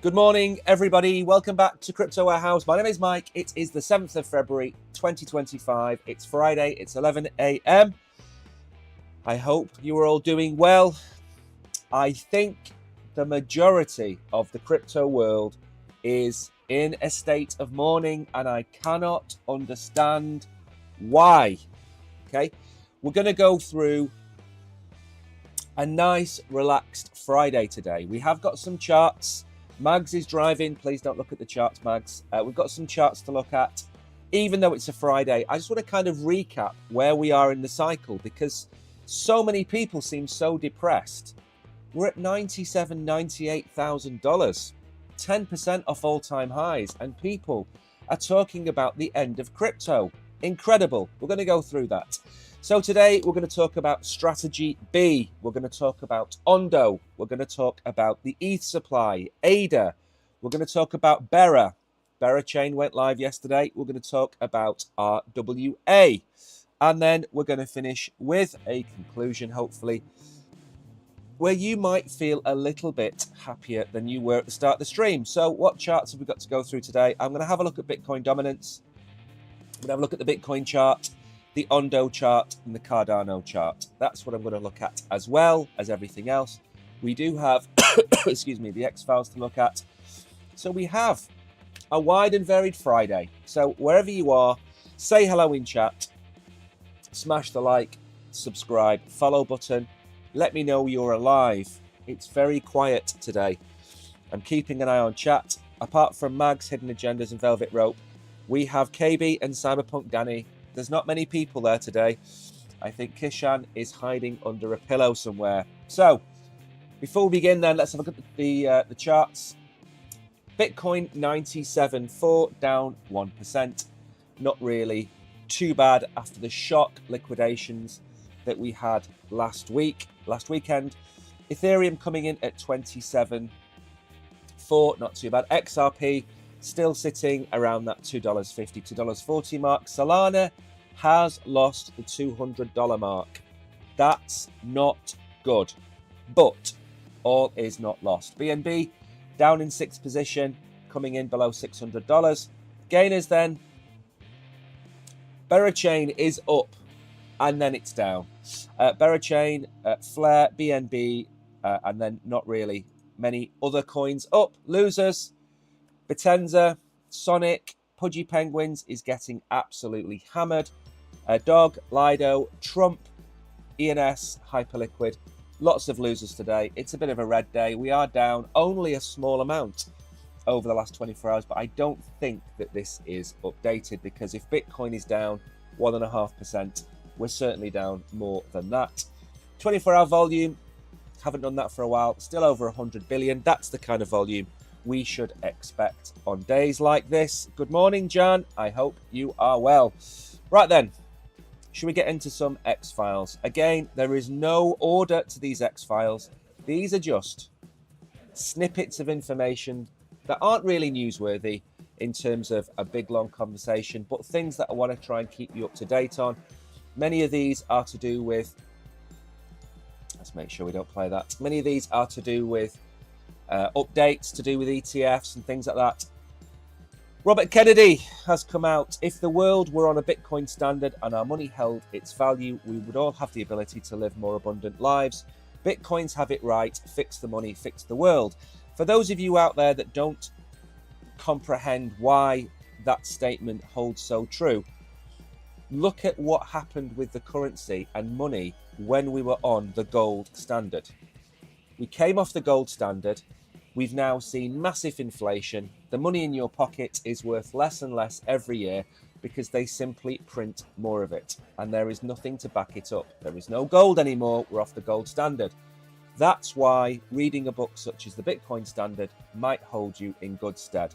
Good morning, everybody. Welcome back to Crypto Warehouse. My name is Mike. It is the 7th of February, 2025. It's Friday. It's 11 a.m. I hope you are all doing well. I think the majority of the crypto world is in a state of mourning, and I cannot understand why. Okay, we're going to go through a nice, relaxed Friday today. We have got some charts. Mags is driving. Please don't look at the charts, Mags. We've got some charts to look at. Even though it's a Friday, I just want to kind of recap where we are in the cycle because so many people seem so depressed. We're at $97,000, $98,000, 10% off all-time highs, and people are talking about the end of crypto. Incredible. We're going to go through that. So today we're going to talk about strategy B. We're going to talk about Ondo. We're going to talk about the ETH supply, ADA. We're going to talk about Bera. Bera chain went live yesterday. We're going to talk about RWA. And then we're going to finish with a conclusion, hopefully, where you might feel a little bit happier than you were at the start of the stream. So what charts have we got to go through today? I'm going to have a look at Bitcoin dominance. I'm going to have a look at the Bitcoin chart, the Ondo chart, and the Cardano chart. That's what I'm going to look at, as well as everything else. We do have, excuse me, the X-Files to look at. So we have a wide and varied Friday. So wherever you are, say hello in chat, smash the like, subscribe, follow button. Let me know you're alive. It's very quiet today. I'm keeping an eye on chat. Apart from Mags, Hidden Agendas, and Velvet Rope, we have KB and Cyberpunk Danny. There's not many people there today. I think Kishan is hiding under a pillow somewhere. So, before we begin then, let's have a look at the charts. Bitcoin 97.4, down 1%. Not really too bad after the shock liquidations that we had last weekend. Ethereum coming in at 27.4, not too bad. XRP still sitting around that $2.50, $2.40 mark. Solana has lost the $200 mark. That's not good, but all is not lost. BNB down in 6th position, coming in below $600. Gainers then, Bera chain is up and then it's down. Bera chain, Flare, BNB, and then not really many other coins up. Losers, Bitenza, Sonic, Pudgy Penguins is getting absolutely hammered. Dog, Lido, Trump, ENS, Hyperliquid. Lots of losers today. It's a bit of a red day. We are down only a small amount over the last 24 hours, but I don't think that this is updated because if Bitcoin is down 1.5%, we're certainly down more than that. 24-hour volume, haven't done that for a while. Still over 100 billion. That's the kind of volume we should expect on days like this. Good morning, Jan. I hope you are well. Right then, should we get into some X-Files? Again, there is no order to these X-Files. These are just snippets of information that aren't really newsworthy in terms of a big, long conversation, but things that I want to try and keep you up to date on. Many of these are to do with, let's make sure we don't play that. Many of these are to do with updates to do with ETFs and things like that. Robert Kennedy has come out. If the world were on a Bitcoin standard and our money held its value, we would all have the ability to live more abundant lives. Bitcoins have it right. Fix the money, fix the world. For those of you out there that don't comprehend why that statement holds so true, look at what happened with the currency and money when we were on the gold standard. We came off the gold standard. We've now seen massive inflation. The money in your pocket is worth less and less every year because they simply print more of it. And there is nothing to back it up. There is no gold anymore. We're off the gold standard. That's why reading a book such as the Bitcoin Standard might hold you in good stead.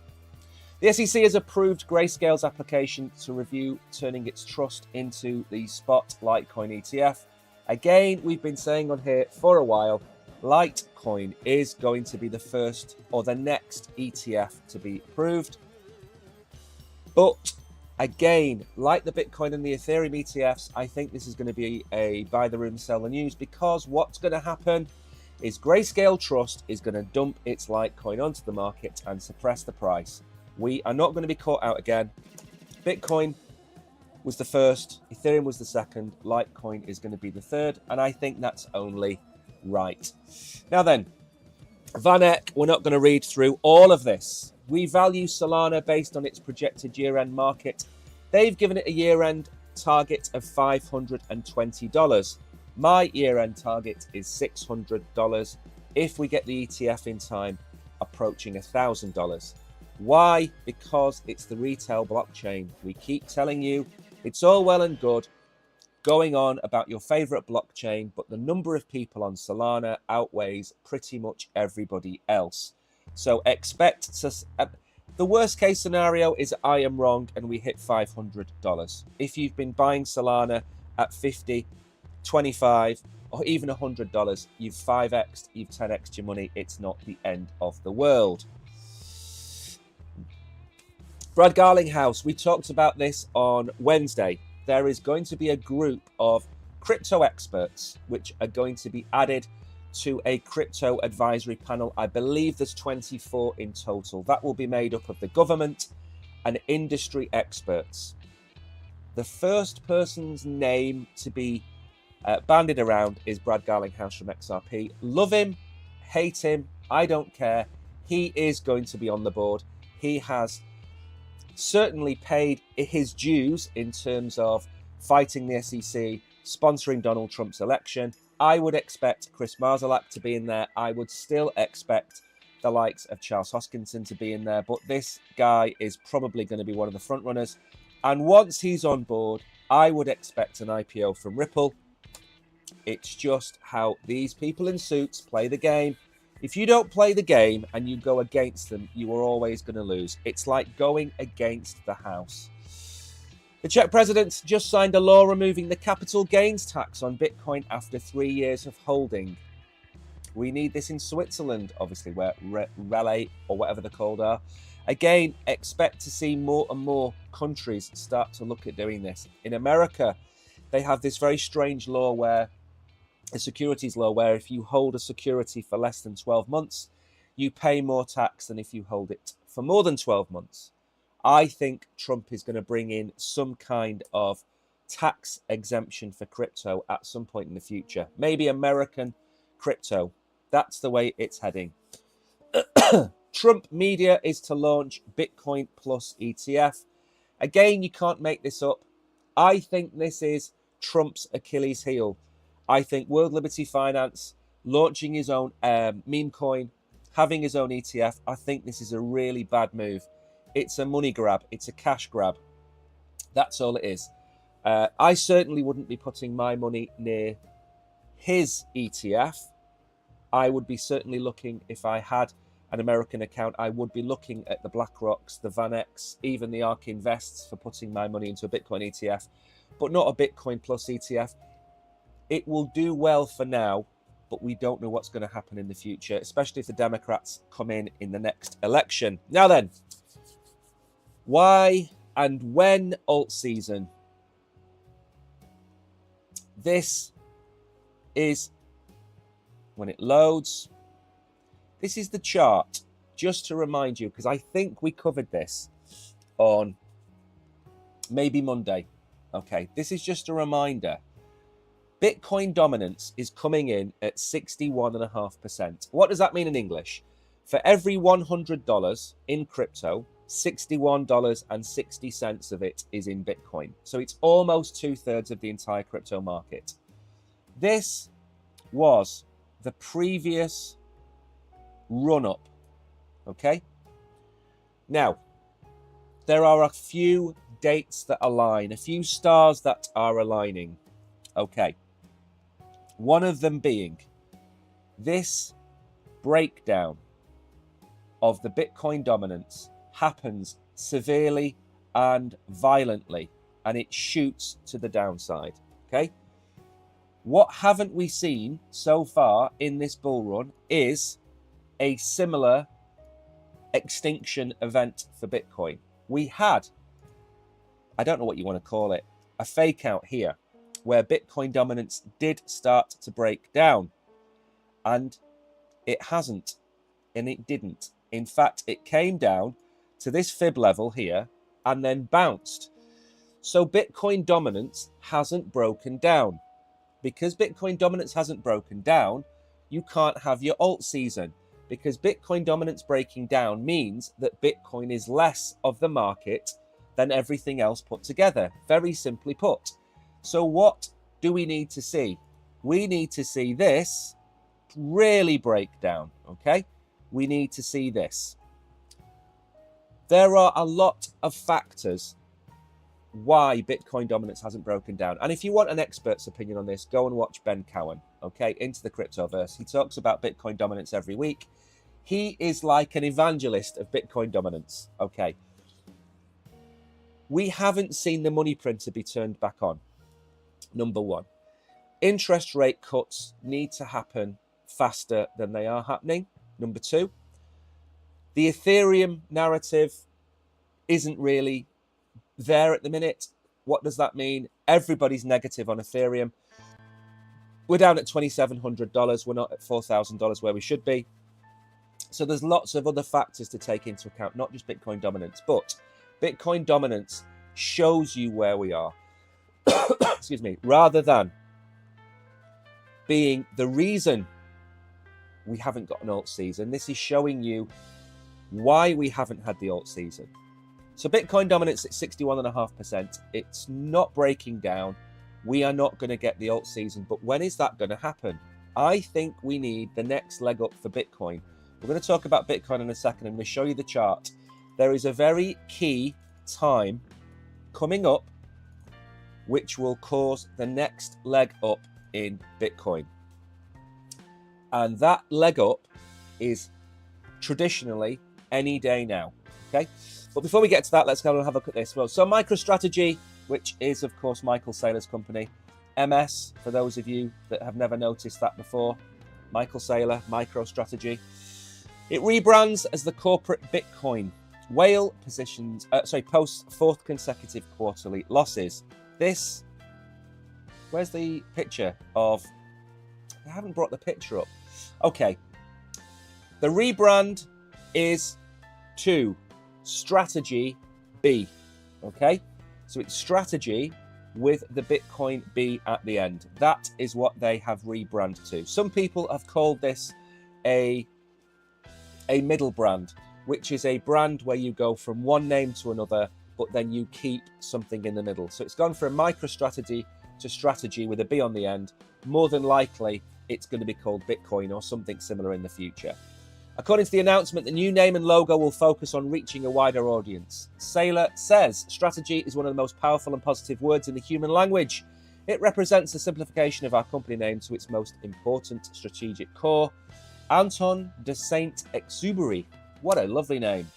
The SEC has approved Grayscale's application to review turning its trust into the spot Litecoin ETF. Again, we've been saying on here for a while, Litecoin is going to be the first or the next ETF to be approved. But again, like the Bitcoin and the Ethereum ETFs, I think this is going to be a buy the room, sell the news, because what's going to happen is Grayscale Trust is going to dump its Litecoin onto the market and suppress the price. We are not going to be caught out again. Bitcoin was the first, Ethereum was the second, Litecoin is going to be the third, and I think that's only right. Now then, VanEck, we're not going to read through all of this. We value Solana based on its projected year-end market. They've given it a year-end target of $520. My year-end target is $600 if we get the ETF in time, approaching $1,000. Why? Because it's the retail blockchain. We keep telling you it's all well and good going on about your favorite blockchain, but the number of people on Solana outweighs pretty much everybody else. So expect the worst case scenario is I am wrong and we hit $500. If you've been buying Solana at 50, 25, or even $100, you've 5x'd, you've 10x'd your money. It's not the end of the world. Brad Garlinghouse, we talked about this on Wednesday. There is going to be a group of crypto experts which are going to be added to a crypto advisory panel. I believe there's 24 in total. That will be made up of the government and industry experts. The first person's name to be bandied around is Brad Garlinghouse from XRP. Love him, hate him, I don't care. He is going to be on the board. He has certainly paid his dues in terms of fighting the SEC, sponsoring Donald Trump's election. I would expect Chris Marszalek to be in there. I would still expect the likes of Charles Hoskinson to be in there. But this guy is probably going to be one of the front runners. And once he's on board, I would expect an IPO from Ripple. It's just how these people in suits play the game. If you don't play the game and you go against them, you are always going to lose. It's like going against the house. The Czech president just signed a law removing the capital gains tax on Bitcoin after 3 years of holding. We need this in Switzerland, obviously, where Relay or whatever they're called are. Again, expect to see more and more countries start to look at doing this. In America, they have this very strange law where a securities law where if you hold a security for less than 12 months, you pay more tax than if you hold it for more than 12 months. I think Trump is going to bring in some kind of tax exemption for crypto at some point in the future. Maybe American crypto. That's the way it's heading. Trump media is to launch Bitcoin Plus ETF. Again, you can't make this up. I think this is Trump's Achilles heel. I think World Liberty Finance launching his own meme coin, having his own ETF, I think this is a really bad move. It's a money grab. It's a cash grab. That's all it is. I certainly wouldn't be putting my money near his ETF. I would be certainly looking, if I had an American account, I would be looking at the BlackRocks, the VanEcks, even the ARK Invests for putting my money into a Bitcoin ETF, but not a Bitcoin Plus ETF. It will do well for now, but we don't know what's going to happen in the future, especially if the Democrats come in the next election. Now then, why and when alt season? This is when it loads. This is the chart, just to remind you, because I think we covered this on maybe Monday. Okay, this is just a reminder. Bitcoin dominance is coming in at 61.5%. What does that mean in English? For every $100 in crypto, $61.60 of it is in Bitcoin. So it's almost 2/3 of the entire crypto market. This was the previous run-up. Okay? Now, there are a few dates that align, a few stars that are aligning. Okay. One of them being this breakdown of the Bitcoin dominance happens severely and violently, and it shoots to the downside. Okay? What haven't we seen so far in this bull run is a similar extinction event for Bitcoin. We had, I don't know what you want to call it, a fake out here where Bitcoin dominance did start to break down. And It hasn't, and it didn't. In fact, it came down to this fib level here and then bounced. So Bitcoin dominance hasn't broken down. Because Bitcoin dominance hasn't broken down, you can't have your alt season, because Bitcoin dominance breaking down means that Bitcoin is less of the market than everything else put together. Very simply put. So what do we need to see? We need to see this really break down, okay? We need to see this. There are a lot of factors why Bitcoin dominance hasn't broken down. And if you want an expert's opinion on this, go and watch Ben Cowan, okay, Into the Cryptoverse. He talks about Bitcoin dominance every week. He is like an evangelist of Bitcoin dominance, okay. We haven't seen the money printer be turned back on, number one. Interest rate cuts need to happen faster than they are happening, number two. The Ethereum narrative isn't really there at the minute. What does that mean? Everybody's negative on Ethereum. We're down at $2,700. We're not at $4,000 where we should be. So there's lots of other factors to take into account, not just Bitcoin dominance, but Bitcoin dominance shows you where we are. Excuse me. Rather than being the reason we haven't got an alt season, this is showing you why we haven't had the alt season. So Bitcoin dominance at 61.5%. It's not breaking down. We are not going to get the alt season. But when is that going to happen? I think we need the next leg up for Bitcoin. We're going to talk about Bitcoin in a second. I'm going to show you the chart. There is a very key time coming up which will cause the next leg up in Bitcoin. And that leg up is traditionally any day now. Okay? But before we get to that, let's go and have a look at this. Well, so MicroStrategy, which is, of course, Michael Saylor's company. MS, for those of you that have never noticed that before. Michael Saylor, MicroStrategy. It rebrands as the corporate Bitcoin. Whale posts fourth consecutive quarterly losses. This, where's the picture of, I haven't brought the picture up. Okay. The rebrand is to Strategy B. Okay. So it's Strategy with the Bitcoin B at the end. That is what they have rebranded to. Some people have called this a middle brand, which is a brand where you go from one name to another, but then you keep something in the middle. So it's gone from MicroStrategy to Strategy with a B on the end. More than likely, it's going to be called Bitcoin or something similar in the future. According to the announcement, the new name and logo will focus on reaching a wider audience. Saylor says, strategy is one of the most powerful and positive words in the human language. It represents the simplification of our company name to its most important strategic core. Anton de Saint-Exupéry. What a lovely name.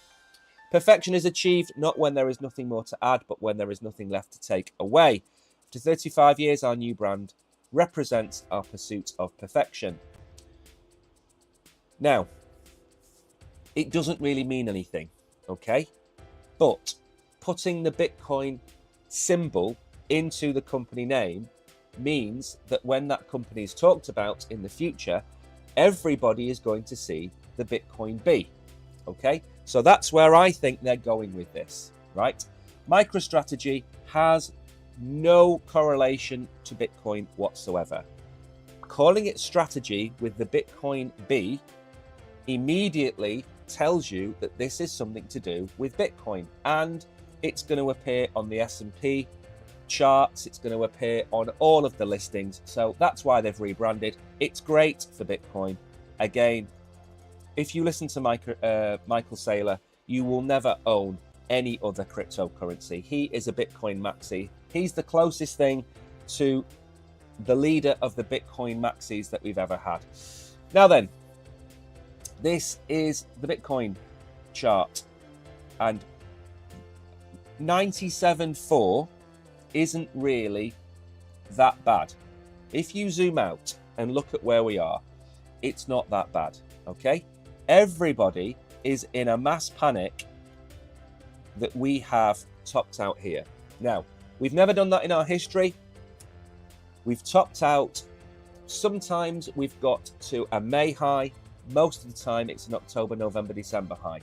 Perfection is achieved not when there is nothing more to add, but when there is nothing left to take away. After 35 years, our new brand represents our pursuit of perfection. Now, it doesn't really mean anything, okay? But putting the Bitcoin symbol into the company name means that when that company is talked about in the future, everybody is going to see the Bitcoin B, okay? So that's where I think they're going with this, right? MicroStrategy has no correlation to Bitcoin whatsoever. Calling it strategy with the Bitcoin B immediately tells you that this is something to do with Bitcoin, and it's going to appear on the S&P charts. It's going to appear on all of the listings. So that's why they've rebranded. It's great for Bitcoin. Again, if you listen to Michael Saylor, you will never own any other cryptocurrency. He is a Bitcoin maxi. He's the closest thing to the leader of the Bitcoin maxis that we've ever had. Now then, this is the Bitcoin chart, and 97.4 isn't really that bad. If you zoom out and look at where we are, it's not that bad, okay? Everybody is in a mass panic that we have topped out here. Now, we've never done that in our history. We've topped out. Sometimes we've got to a May high. Most of the time, it's an October, November, December high.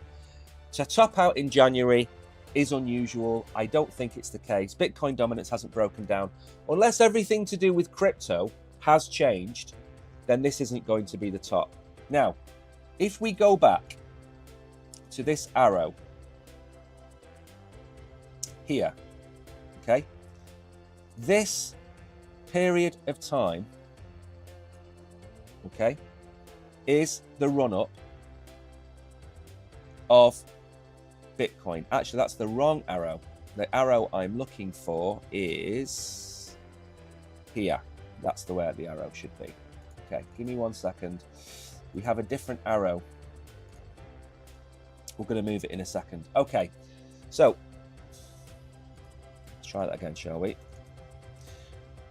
To top out in January is unusual. I don't think it's the case. Bitcoin dominance hasn't broken down. Unless everything to do with crypto has changed, then this isn't going to be the top. Now, if we go back to this arrow here, okay, this period of time, okay, is the run-up of Bitcoin. Actually, that's the wrong arrow. The arrow I'm looking for is here. That's the way the arrow should be. Okay, give me 1 second. We have a different arrow. We're going to move it in a second. Okay, so let's try that again, shall we?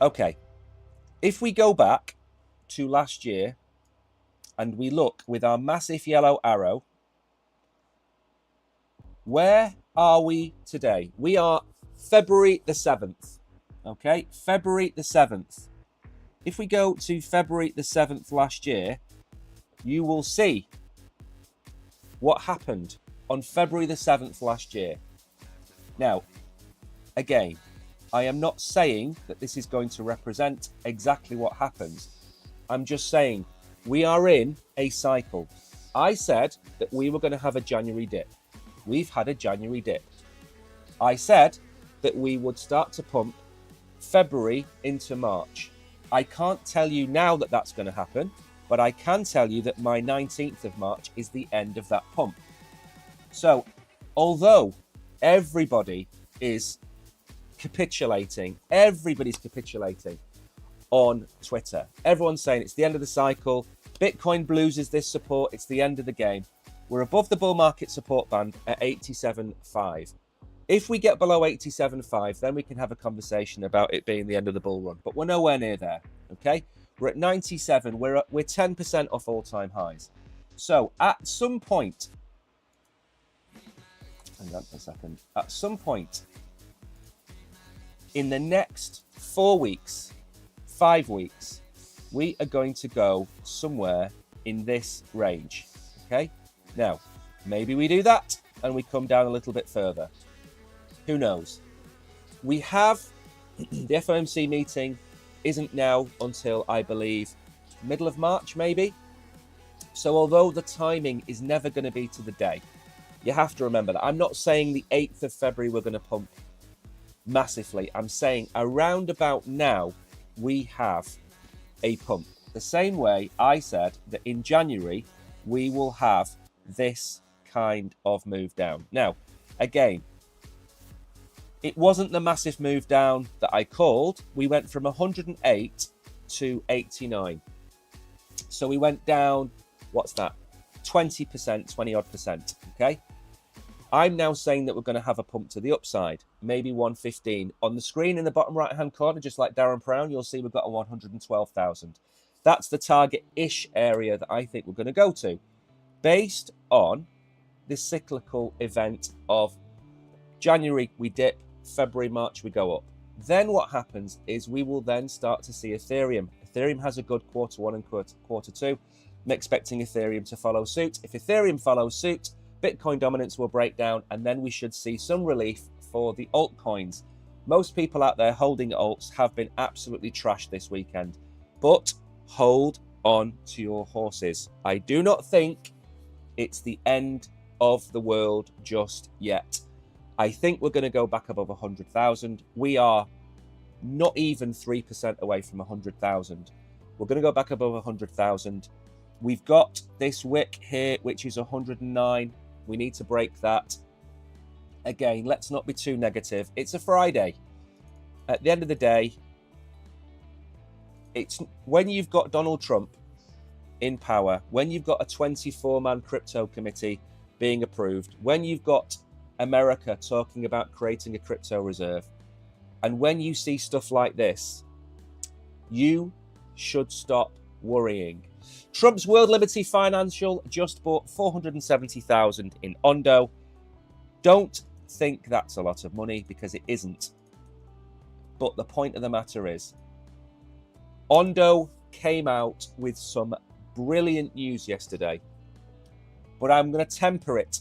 Okay, if we go back to last year and we look with our massive yellow arrow, where are we today? We are February the 7th. Okay, February the 7th. If we go to February the 7th last year, you will see what happened on February the 7th last year. Now, again, I am not saying that this is going to represent exactly what happens. I'm just saying we are in a cycle. I said that we were going to have a January dip. We've had a January dip. I said that we would start to pump February into March. I can't tell you now that that's going to happen, but I can tell you that my 19th of March is the end of that pump. So, although everybody is capitulating, everybody's capitulating on Twitter. Everyone's saying it's the end of the cycle. Bitcoin loses this support. It's the end of the game. We're above the bull market support band at 87.5. If we get below 87.5, then we can have a conversation about it being the end of the bull run. But we're nowhere near there, okay? We're at 97. We're 10% off all-time highs. So at some point, hang on a second. At some point in the next 4 weeks, 5 weeks, we are going to go somewhere in this range, okay? Now, maybe we do that and we come down a little bit further. Who knows? We have the FOMC meeting isn't now until, I believe, middle of March, maybe. So although the timing is never going to be to the day, you have to remember that. I'm not saying the 8th of February we're going to pump massively. I'm saying around about now we have a pump. The same way I said that in January we will have this kind of move down. Now, again, it wasn't the massive move down that I called. We went from 108 to 89. So we went down, what's that? 20%, 20 odd percent, okay? I'm now saying that we're going to have a pump to the upside, maybe 115. On the screen in the bottom right-hand corner, just like Darren Brown, you'll see we've got a 112,000. That's the target-ish area that I think we're going to go to, based on this cyclical event of January we dip, February, March we go up. Then what happens is we will then start to see Ethereum. Ethereum has a good quarter one and quarter two. I'm expecting Ethereum to follow suit. If Ethereum follows suit, Bitcoin dominance will break down, and then we should see some relief for the altcoins. Most people out there holding alts have been absolutely trashed this weekend, but hold on to your horses. I do not think it's the end of the world just yet. I think we're going to go back above 100,000. We are not even 3% away from 100,000. We're going to go back above 100,000. We've got this wick here, which is 109. We need to break that. Again, let's not be too negative. It's a Friday. At the end of the day, it's when you've got Donald Trump in power, when you've got a 24-man crypto committee being approved, when you've got America talking about creating a crypto reserve, and when you see stuff like this, you should stop worrying. Trump's World Liberty Financial just bought 470,000 in Ondo. Don't think that's a lot of money, because it isn't. But the point of the matter is, Ondo came out with some brilliant news yesterday, but I'm going to temper it,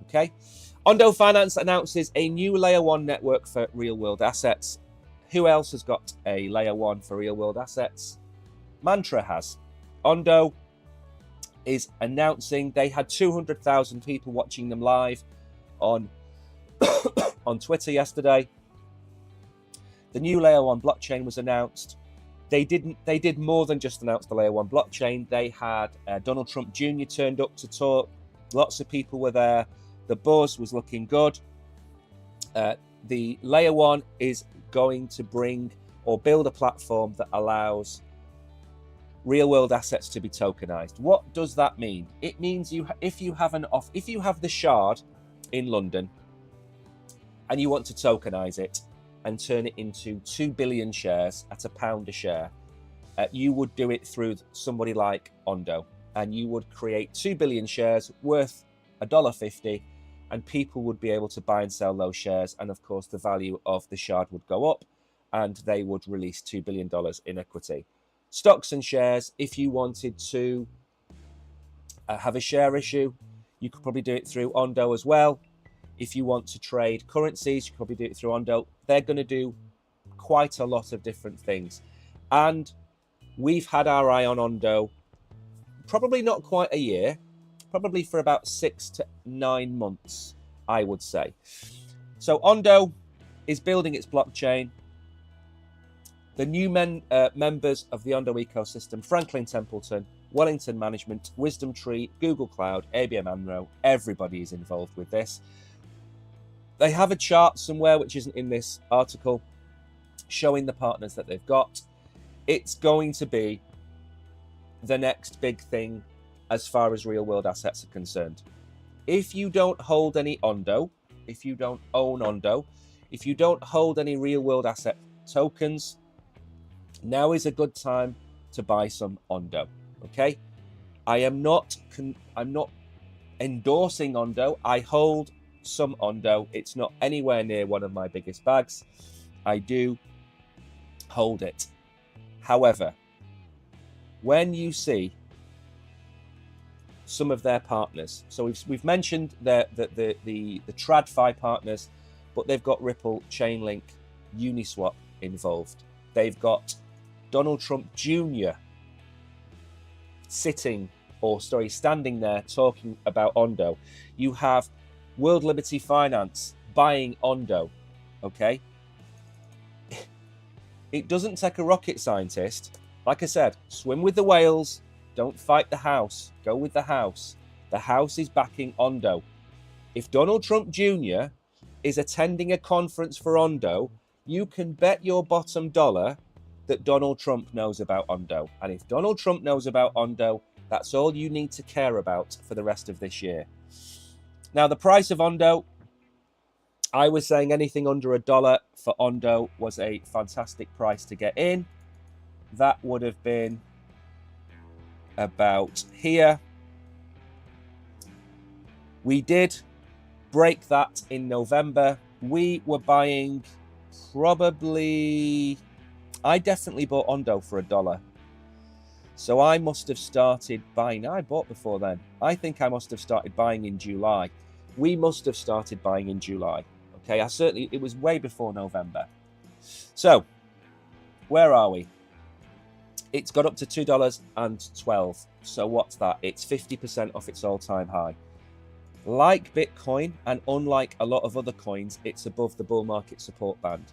okay? Ondo Finance announces a new Layer 1 network for real-world assets. Who else has got a Layer 1 for real-world assets? Mantra has. Ondo is announcing they had 200,000 people watching them live on, on Twitter yesterday. The new Layer 1 blockchain was announced. They did more than just announce the Layer 1 blockchain. They had Donald Trump Jr. turned up to talk. Lots of people were there. The buzz was looking good. The Layer 1 is going to bring or build a platform that allows real-world assets to be tokenized. What does that mean? It means if you have the shard in London and you want to tokenize it and turn it into 2 billion shares at £1 a share, you would do it through somebody like Ondo, and you would create 2 billion shares worth $1.50, and people would be able to buy and sell those shares, and of course the value of the shard would go up and they would release $2 billion in equity. Stocks and shares, if you wanted to have a share issue, you could probably do it through Ondo as well. If you want to trade currencies, you could probably do it through Ondo. They're going to do quite a lot of different things. And we've had our eye on Ondo probably not quite a year, probably for about 6 to 9 months, I would say. So Ondo is building its blockchain. The new members of the Ondo ecosystem, Franklin Templeton, Wellington Management, Wisdom Tree, Google Cloud, ABN AMRO, everybody is involved with this. They have a chart somewhere, which isn't in this article, showing the partners that they've got. It's going to be the next big thing as far as real-world assets are concerned. If you don't hold any Ondo, if you don't own Ondo, if you don't hold any real-world asset tokens, now is a good time to buy some Ondo, okay? I'm not endorsing Ondo. I hold some Ondo. It's not anywhere near one of my biggest bags. I do hold it. However, when you see some of their partners, so we've mentioned the TradFi partners, but they've got Ripple, Chainlink, Uniswap involved. They've got Donald Trump Jr. standing there talking about Ondo. You have World Liberty Finance buying Ondo, okay? It doesn't take a rocket scientist. Like I said, swim with the whales, don't fight the house, go with the house. The house is backing Ondo. If Donald Trump Jr. is attending a conference for Ondo, you can bet your bottom dollar that Donald Trump knows about Ondo. And if Donald Trump knows about Ondo, that's all you need to care about for the rest of this year. Now, the price of Ondo, I was saying anything under $1 for Ondo was a fantastic price to get in. That would have been about here. We did break that in November. We were buying probably... I definitely bought Ondo for $1. So I must have started buying. I bought before then. I think I must have started buying in July. We must have started buying in July. Okay, it was way before November. So, where are we? It's got up to $2.12. So what's that? It's 50% off its all-time high. Like Bitcoin, and unlike a lot of other coins, it's above the bull market support band.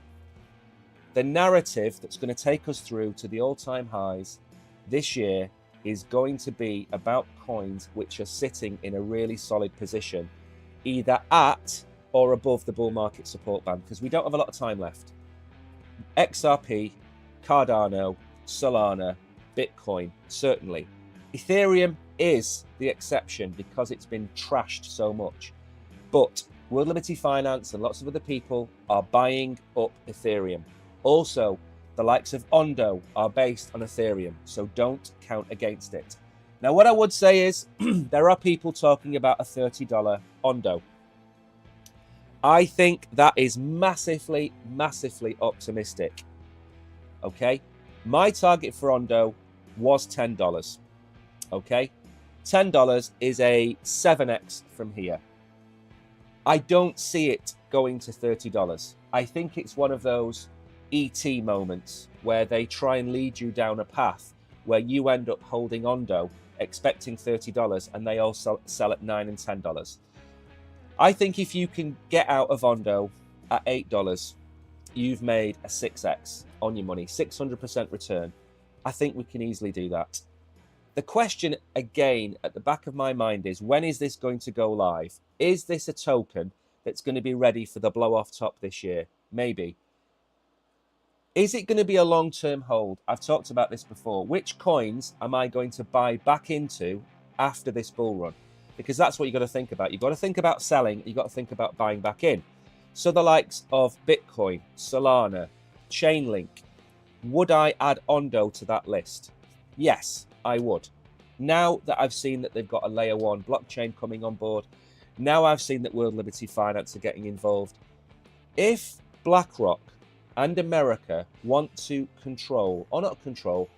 The narrative that's going to take us through to the all-time highs this year is going to be about coins which are sitting in a really solid position, either at or above the bull market support band, because we don't have a lot of time left. XRP, Cardano, Solana, Bitcoin, certainly. Ethereum is the exception because it's been trashed so much. But World Liberty Finance and lots of other people are buying up Ethereum. Also, the likes of Ondo are based on Ethereum, so don't count against it. Now, what I would say is there are people talking about a $30 Ondo. I think that is massively, massively optimistic. Okay? My target for Ondo was $10. Okay, $10 is a 7x from here. I don't see it going to $30. I think it's one of those ET moments where they try and lead you down a path where you end up holding Ondo expecting $30 and they all sell at $9 and $10. I think if you can get out of Ondo at $8, you've made a 6x on your money, 600% return. I think we can easily do that. The question again at the back of my mind is, when is this going to go live? Is this a token that's going to be ready for the blow off top this year? Maybe. Is it going to be a long-term hold? I've talked about this before. Which coins am I going to buy back into after this bull run? Because that's what you've got to think about. You've got to think about selling. You've got to think about buying back in. So the likes of Bitcoin, Solana, Chainlink, would I add Ondo to that list? Yes, I would. Now that I've seen that they've got a layer 1 blockchain coming on board, now I've seen that World Liberty Finance are getting involved. If BlackRock and America want to control, or not control,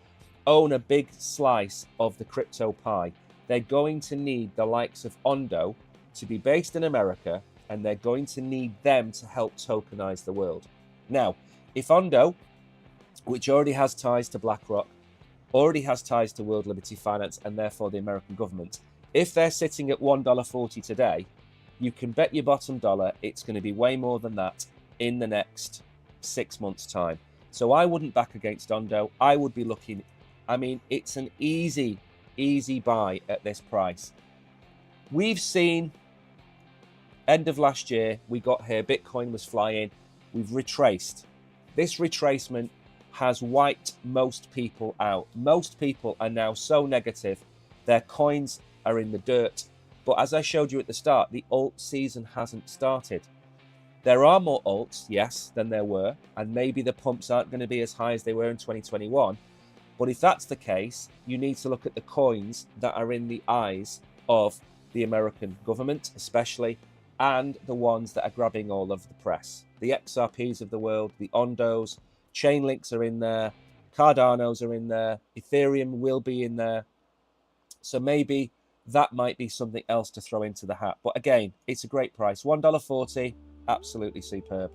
own a big slice of the crypto pie, they're going to need the likes of Ondo to be based in America, and they're going to need them to help tokenize the world. Now, if Ondo, which already has ties to BlackRock, already has ties to World Liberty Finance and therefore the American government, if they're sitting at $1.40 today, you can bet your bottom dollar it's going to be way more than that in the next 6 months' time. So I wouldn't back against Ondo. I would be looking, I mean, it's an easy buy at this price. We've seen, end of last year, we got here, Bitcoin was flying, we've retraced. This retracement has wiped most people out. Most people are now so negative, their coins are in the dirt. But as I showed you at the start, the alt season hasn't started. There are more alts, yes, than there were, and maybe the pumps aren't going to be as high as they were in 2021. But if that's the case, you need to look at the coins that are in the eyes of the American government, especially, and the ones that are grabbing all of the press. The XRPs of the world, the Ondos, Chainlinks are in there, Cardanos are in there, Ethereum will be in there. So maybe that might be something else to throw into the hat. But again, it's a great price. $1.40, absolutely superb.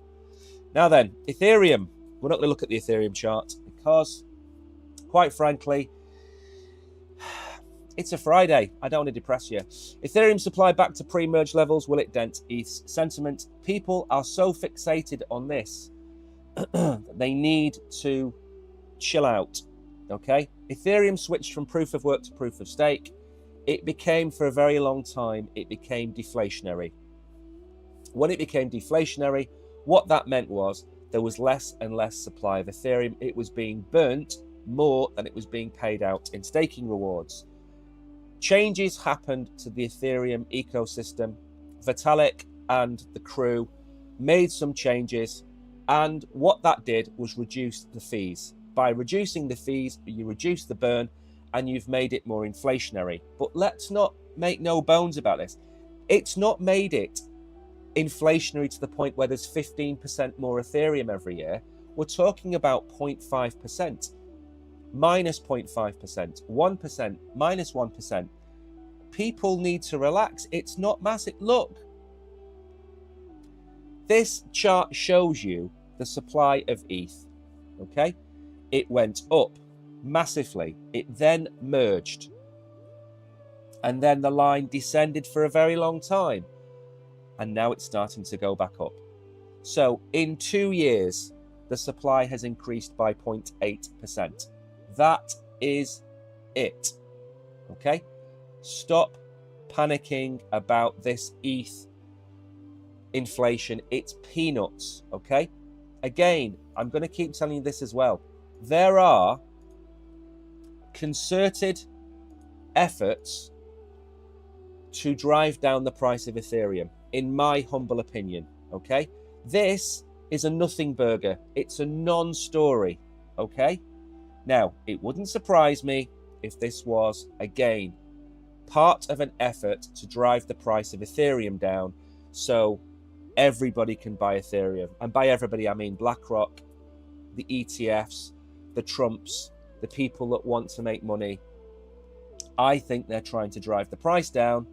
Now then, Ethereum. We're not going to look at the Ethereum chart because, quite frankly, it's a Friday. I don't want to depress you. Ethereum supply back to pre-merge levels. Will it dent ETH's sentiment? People are so fixated on this that they need to chill out. Okay? Ethereum switched from proof of work to proof of stake. It became, for a very long time, it became deflationary. When it became deflationary, what that meant was there was less and less supply of Ethereum. It was being burnt more than it was being paid out in staking rewards. Changes happened to the Ethereum ecosystem. Vitalik and the crew made some changes, and what that did was reduce the fees. By reducing the fees, you reduce the burn, and you've made it more inflationary. But let's not make no bones about this. It's not made it inflationary to the point where there's 15% more Ethereum every year. We're talking about 0.5%, minus 0.5%, 1%, minus 1%. People need to relax. It's not massive. Look, this chart shows you the supply of ETH, okay? It went up massively. It then merged. And then the line descended for a very long time. And now it's starting to go back up. So in 2 years, the supply has increased by 0.8%. That is it. Okay? Stop panicking about this ETH inflation. It's peanuts. Okay? Again, I'm going to keep telling you this as well. There are concerted efforts to drive down the price of Ethereum, in my humble opinion. Okay? This is a nothing burger. It's a non-story. Okay? Now, it wouldn't surprise me if this was, again, part of an effort to drive the price of Ethereum down so everybody can buy Ethereum. And by everybody, I mean BlackRock, the ETFs, the Trumps, the people that want to make money. I think they're trying to drive the price down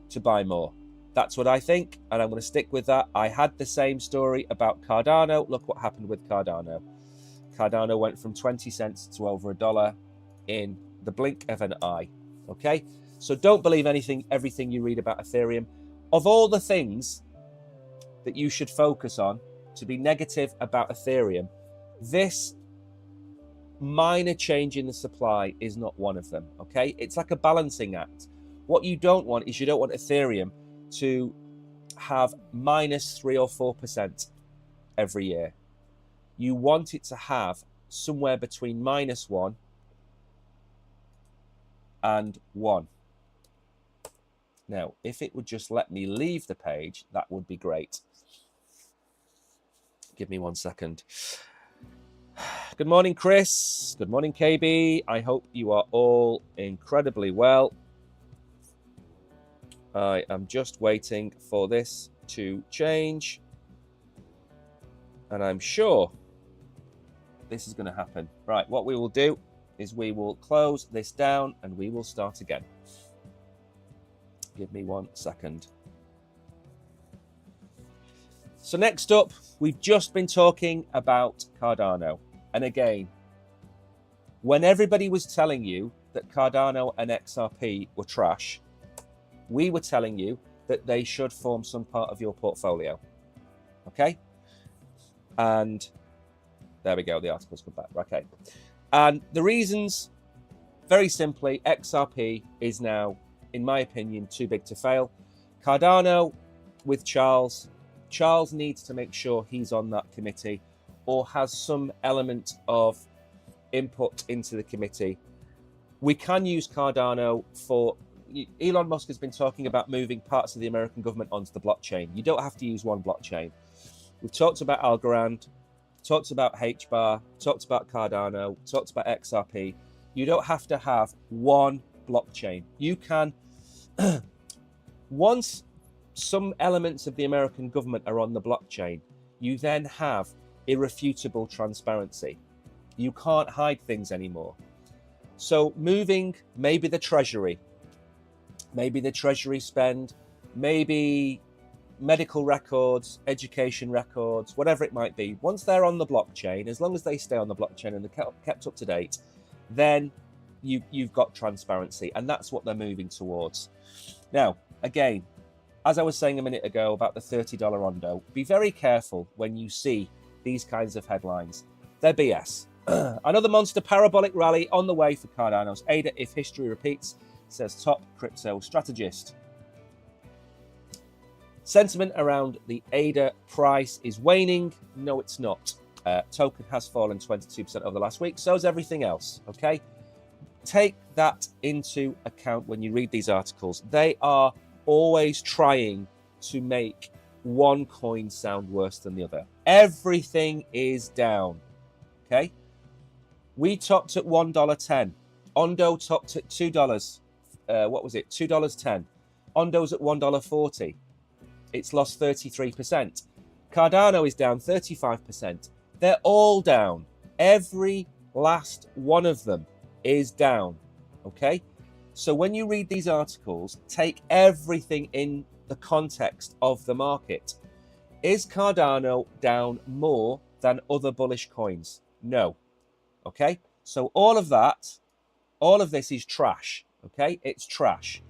to buy more. That's what I think, and I'm going to stick with that. I had the same story about Cardano. Look what happened with Cardano. Cardano went from 20 cents to over $1 in the blink of an eye. Okay, so don't believe everything you read about Ethereum. Of all the things that you should focus on to be negative about Ethereum, this minor change in the supply is not one of them. Okay, it's like a balancing act. What you don't want is you don't want Ethereum to have minus 3 or 4% every year. You want it to have somewhere between -1 and 1. Now, if it would just let me leave the page, that would be great. Give me 1 second. Good morning, Chris. Good morning, KB. I hope you are all incredibly well. I am just waiting for this to change. And I'm sure this is going to happen. Right, what we will do is we will close this down and we will start again. Give me 1 second. So next up, we've just been talking about Cardano. And again, when everybody was telling you that Cardano and XRP were trash, we were telling you that they should form some part of your portfolio. Okay? And there we go, the article's come back. Okay. And the reasons, very simply, XRP is now, in my opinion, too big to fail. Cardano with Charles needs to make sure he's on that committee or has some element of input into the committee. We can use Cardano for... Elon Musk has been talking about moving parts of the American government onto the blockchain. You don't have to use one blockchain. We've talked about Algorand, talked about HBAR, talked about Cardano, talked about XRP. You don't have to have one blockchain. You can, once some elements of the American government are on the blockchain, you then have irrefutable transparency. You can't hide things anymore. So moving maybe the treasury spend, maybe medical records, education records, whatever it might be. Once they're on the blockchain, as long as they stay on the blockchain and they're kept up to date, then you've got transparency, and that's what they're moving towards. Now, again, as I was saying a minute ago about the $30 Ondo, be very careful when you see these kinds of headlines. They're BS. Another monster parabolic rally on the way for Cardano's ADA if history repeats, says top crypto strategist. Sentiment around the ADA price is waning. No, it's not. Token has fallen 22% over the last week. So has everything else. Okay, take that into account when you read these articles. They are always trying to make one coin sound worse than the other. Everything is down. Okay, we topped at $1.10. Ondo topped at $2. What was it? $2.10. Ondo's at $1.40. It's lost 33%. Cardano is down 35%. They're all down. Every last one of them is down. Okay? So when you read these articles, take everything in the context of the market. Is Cardano down more than other bullish coins? No. Okay? So all of this is trash. Okay? It's trash.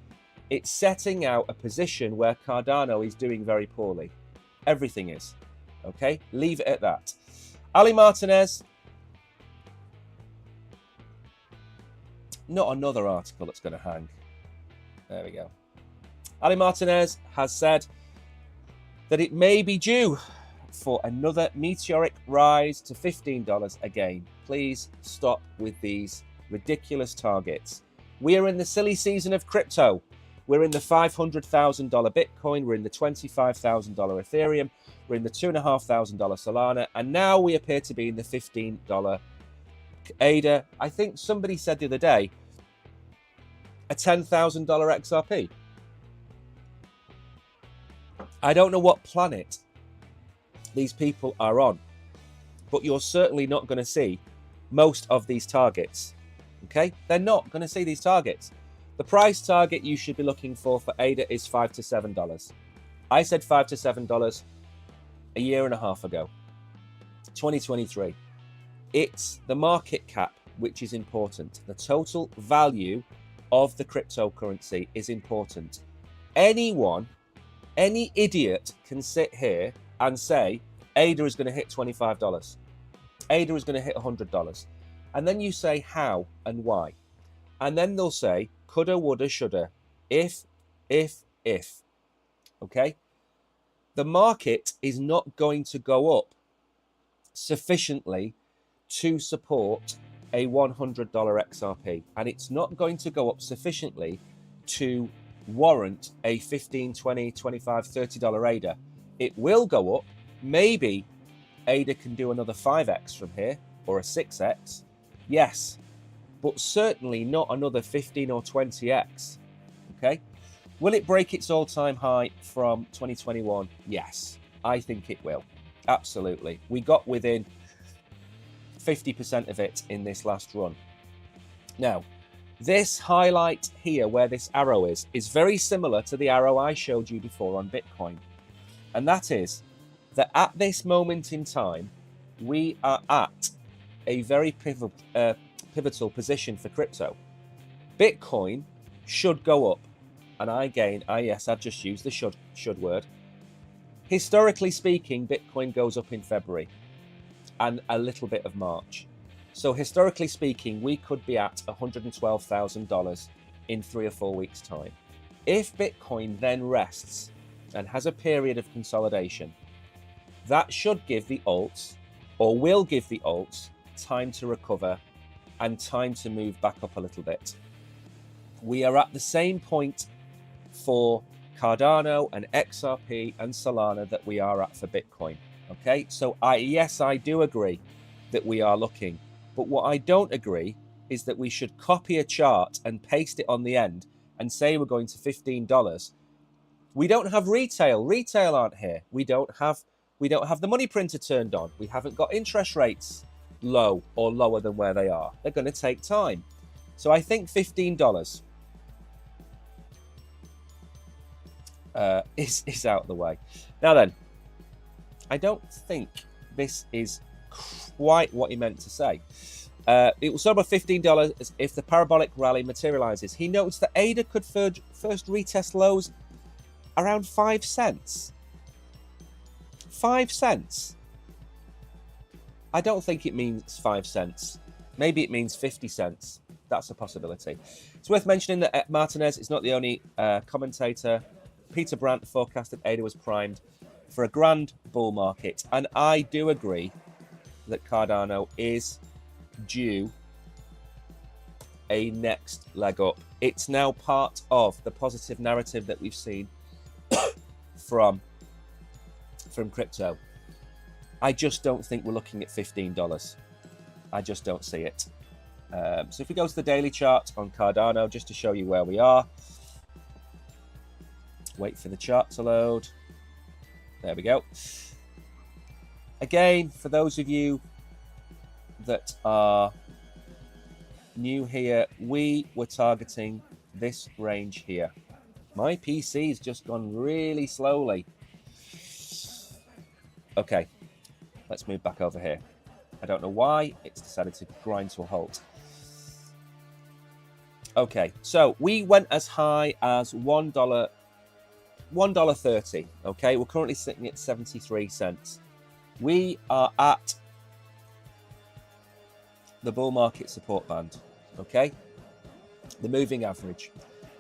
It's setting out a position where Cardano is doing very poorly. Everything is. Okay? Leave it at that. Ali Martinez. Not another article that's going to hang. There we go. Ali Martinez has said that it may be due for another meteoric rise to $15 again. Please stop with these ridiculous targets. We are in the silly season of crypto. We're in the $500,000 Bitcoin. We're in the $25,000 Ethereum. We're in the $2,500 Solana. And now we appear to be in the $15 ADA. I think somebody said the other day, a $10,000 XRP. I don't know what planet these people are on, but you're certainly not going to see most of these targets. Okay, they're not going to see these targets. The price target you should be looking for ADA is $5 to $7. I said $5 to $7 a year and a half ago, 2023. It's the market cap which is important. The total value of the cryptocurrency is important. Anyone, any idiot can sit here and say ADA is going to hit $25. ADA is going to hit $100. And then you say how and why. And then they'll say coulda, woulda, shoulda, if. Okay? The market is not going to go up sufficiently to support a $100 XRP. And it's not going to go up sufficiently to warrant a $15, $20, $25, $30 ADA. It will go up. Maybe ADA can do another 5x from here or a 6x. Yes, but certainly not another 15 or 20x. Okay? Will it break its all-time high from 2021? Yes, I think it will. Absolutely. We got within 50% of it in this last run. Now, this highlight here where this arrow is very similar to the arrow I showed you before on Bitcoin. And that is that at this moment in time, we are at a very pivotal position for crypto. Bitcoin should go up. And yes, I've just used the should word. Historically speaking, Bitcoin goes up in February and a little bit of March. So historically speaking, we could be at $112,000 in 3 or 4 weeks' time. If Bitcoin then rests and has a period of consolidation, that should give the alts, or will give the alts, time to recover and time to move back up a little bit. We are at the same point for Cardano and XRP and Solana that we are at for Bitcoin. Okay, so yes, I do agree that we are looking, but what I don't agree is that we should copy a chart and paste it on the end and say we're going to $15. We don't have retail. Retail aren't here. We don't have the money printer turned on. We haven't got interest rates low or lower than where they are. They're going to take time. So I think $15 is out of the way. Now then, I don't think this is quite what he meant to say. It will sell about $15 if the parabolic rally materializes. He notes that ADA could first retest lows around 5 cents. 5 cents. I don't think it means 5 cents. Maybe it means 50 cents. That's a possibility. It's worth mentioning that Martinez is not the only commentator. Peter Brandt forecasted ADA was primed for a grand bull market. And I do agree that Cardano is due a next leg up. It's now part of the positive narrative that we've seen from crypto. I just don't think we're looking at $15. I just don't see it. So if we go to the daily chart on Cardano, just to show you where we are. Wait for the chart to load. There we go. Again, for those of you that are new here, we were targeting this range here. My PC's just gone really slowly. Okay, let's move back over here. I don't know why it's decided to grind to a halt. Okay, so we went as high as $1.30. Okay, we're currently sitting at 73 cents. We are at the bull market support band. Okay, the moving average.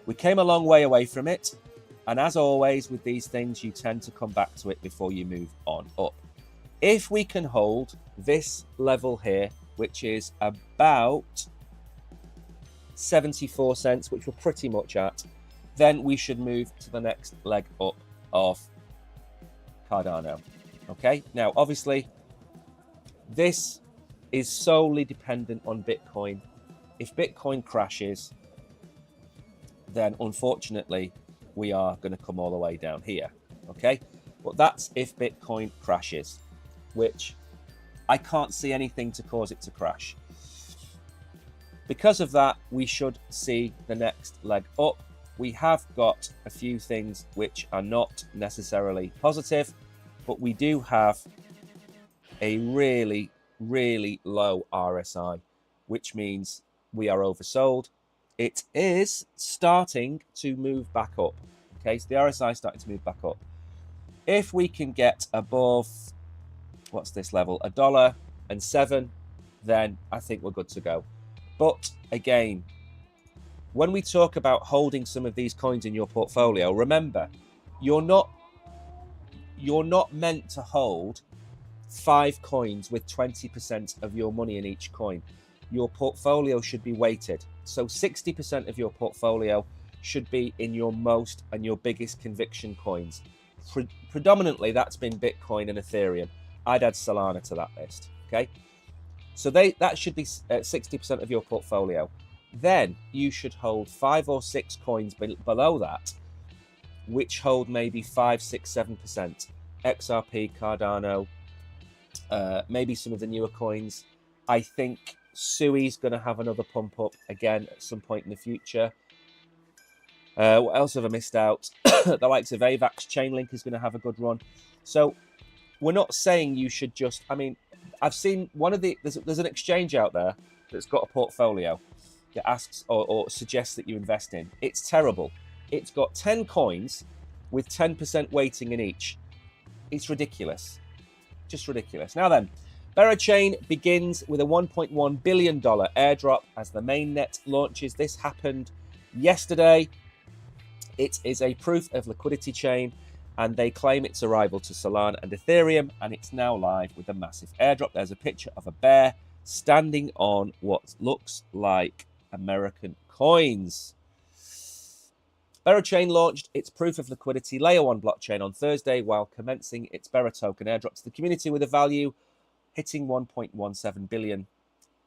We came a long way away from it, and as always with these things, you tend to come back to it before you move on up. If we can hold this level here, which is about 74 cents, which we're pretty much at, then we should move to the next leg up of Cardano. Okay, now obviously this is solely dependent on Bitcoin. If Bitcoin crashes, then unfortunately we are going to come all the way down here. Okay, but that's if Bitcoin crashes, which I can't see anything to cause it to crash. Because of that, we should see the next leg up. We have got a few things which are not necessarily positive, but we do have a really, really low RSI, which means we are oversold. It is starting to move back up. Okay, so the RSI is starting to move back up. If we can get above, what's this level, $1.07, then I think we're good to go. But again, when we talk about holding some of these coins in your portfolio, remember, you're not meant to hold 5 coins with 20% of your money in each coin. Your portfolio should be weighted. So 60% of your portfolio should be in your most and your biggest conviction coins. Predominantly, that's been Bitcoin and Ethereum. I'd add Solana to that list. Okay, so that should be 60% of your portfolio. Then you should hold 5 or 6 coins below that, which hold maybe 5, 6, 7%. XRP, Cardano, maybe some of the newer coins. I think Sui's going to have another pump up again at some point in the future. What else have I missed out? The likes of AVAX, Chainlink is going to have a good run. So we're not saying you should just, I mean, I've seen one of the, there's an exchange out there that's got a portfolio that asks or suggests that you invest in. It's terrible. It's got 10 coins with 10% weighting in each. It's ridiculous. Just ridiculous. Now then, Berachain begins with a $1.1 billion airdrop as the mainnet launches. This happened yesterday. It is a proof of liquidity chain, and they claim its arrival to Solana and Ethereum, and it's now live with a massive airdrop. There's a picture of a bear standing on what looks like American coins. Berachain launched its proof of liquidity layer 1 blockchain on Thursday while commencing its Bera token airdrop to the community with a value hitting 1.17 billion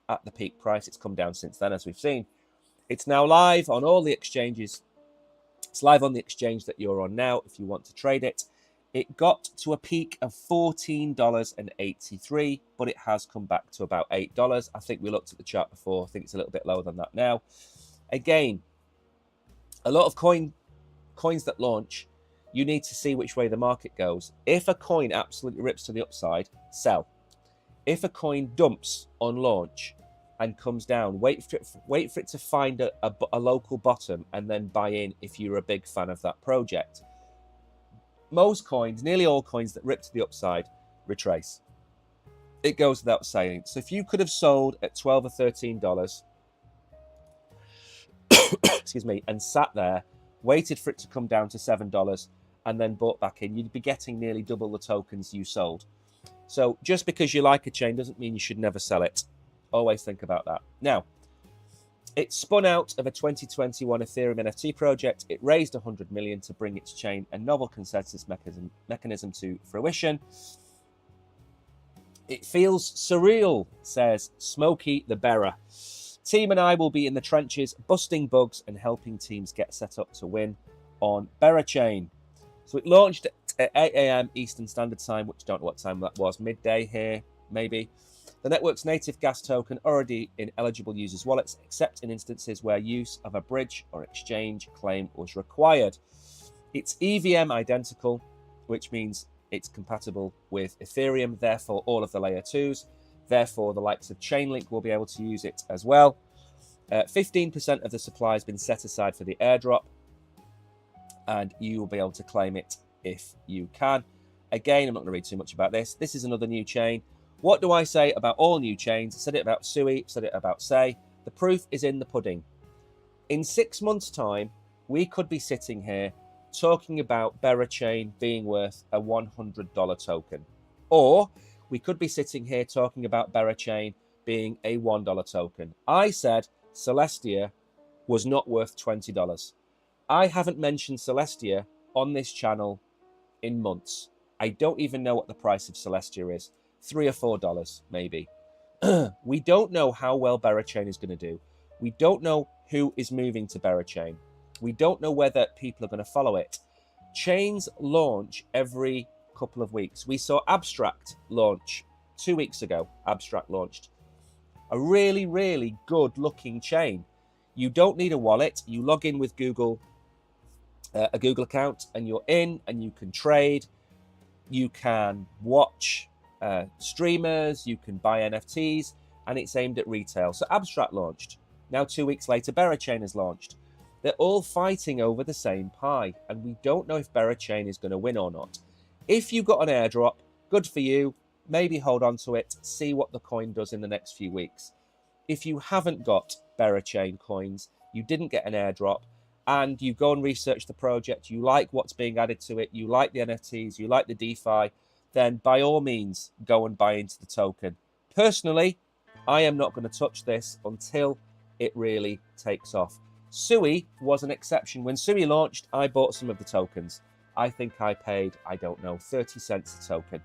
at the peak price. It's come down since then, as we've seen. It's now live on all the exchanges. It's live on the exchange that you're on now if you want to trade it. It got to a peak of $14.83, but it has come back to about $8. I think we looked at the chart before. I think it's a little bit lower than that now. Again, a lot of coins that launch, you need to see which way the market goes. If a coin absolutely rips to the upside, sell. If a coin dumps on launch and comes down, wait for it to find a local bottom and then buy in if you're a big fan of that project. Most coins, nearly all coins that rip to the upside, retrace. It goes without saying. So if you could have sold at $12 or $13, excuse me, and sat there, waited for it to come down to $7 and then bought back in, you'd be getting nearly double the tokens you sold. So just because you like a chain doesn't mean you should never sell it. Always think about that. Now, it spun out of a 2021 Ethereum NFT project. It raised $100 million to bring its chain a novel consensus mechanism to fruition. It feels surreal, says Smokey the Bearer. Team and I will be in the trenches, busting bugs and helping teams get set up to win on Berachain. So it launched at 8 a.m. Eastern Standard Time, which don't know what time that was, midday here, maybe. The network's native gas token already in eligible users' wallets, except in instances where use of a bridge or exchange claim was required. It's EVM identical, which means it's compatible with Ethereum, therefore all of the layer 2s. Therefore, the likes of Chainlink will be able to use it as well. 15% of the supply has been set aside for the airdrop, and you will be able to claim it if you can. Again, I'm not going to read too much about this. This is another new chain. What do I say about all new chains? I said it about Sui, said it about Say. The proof is in the pudding. In 6 months' time, we could be sitting here talking about Berachain being worth a $100 token. Or we could be sitting here talking about Berachain being a $1 token. I said Celestia was not worth $20. I haven't mentioned Celestia on this channel in months. I don't even know what the price of Celestia is. $3 or $4, maybe. We don't know how well Berachain is going to do. We don't know who is moving to Berachain. We don't know whether people are going to follow it. Chains launch every couple of weeks. We saw Abstract launch 2 weeks ago. Abstract launched. A really, really good looking chain. You don't need a wallet. You log in with Google, a Google account, and you're in, and you can trade. You can watch streamers. You can buy NFTs, and it's aimed at retail. So Abstract launched. Now 2 weeks later, BeraChain has launched. They're all fighting over the same pie, and we don't know if BeraChain is going to win or not. If you got an airdrop, good for you. Maybe hold on to it, see what the coin does in the next few weeks. If you haven't got BeraChain coins, you didn't get an airdrop, and you go and research the project, you like what's being added to it, you like the NFTs, you like the DeFi, then by all means, go and buy into the token. Personally, I am not going to touch this until it really takes off. Sui was an exception. When Sui launched, I bought some of the tokens. I think I paid, I don't know, 30 cents a token,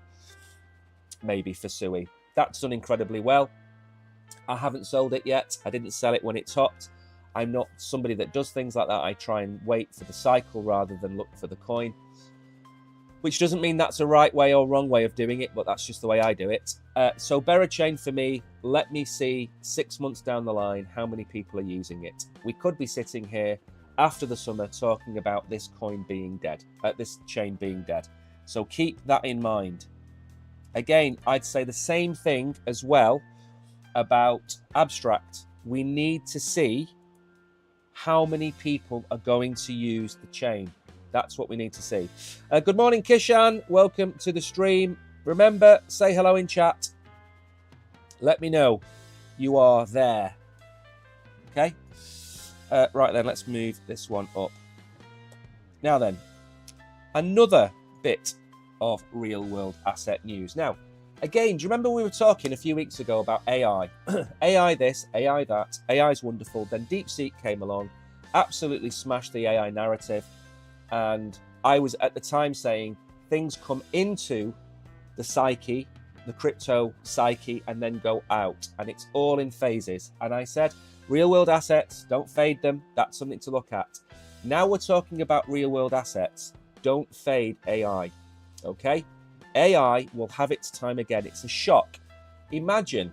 maybe, for Sui. That's done incredibly well. I haven't sold it yet. I didn't sell it when it topped. I'm not somebody that does things like that. I try and wait for the cycle rather than look for the coin, which doesn't mean that's a right way or wrong way of doing it, but that's just the way I do it. So BeraChain for me, let me see 6 months down the line how many people are using it. We could be sitting here after the summer talking about this coin being dead, this chain being dead. So keep that in mind. Again, I'd say the same thing as well about Abstract. We need to see how many people are going to use the chain. That's what we need to see. Good morning, Kishan. Welcome to the stream. Remember, say hello in chat. Let me know you are there. Okay? Right then, let's move this one up. Now then, another bit of real-world asset news. Now, again, do you remember we were talking a few weeks ago about AI? AI this, AI that, AI is wonderful. Then DeepSeek came along, absolutely smashed the AI narrative. And I was at the time saying things come into the psyche, the crypto psyche, and then go out. And it's all in phases. And I said, real world assets, don't fade them. That's something to look at. Now we're talking about real world assets. Don't fade AI. Okay? AI will have its time again. It's a shock. Imagine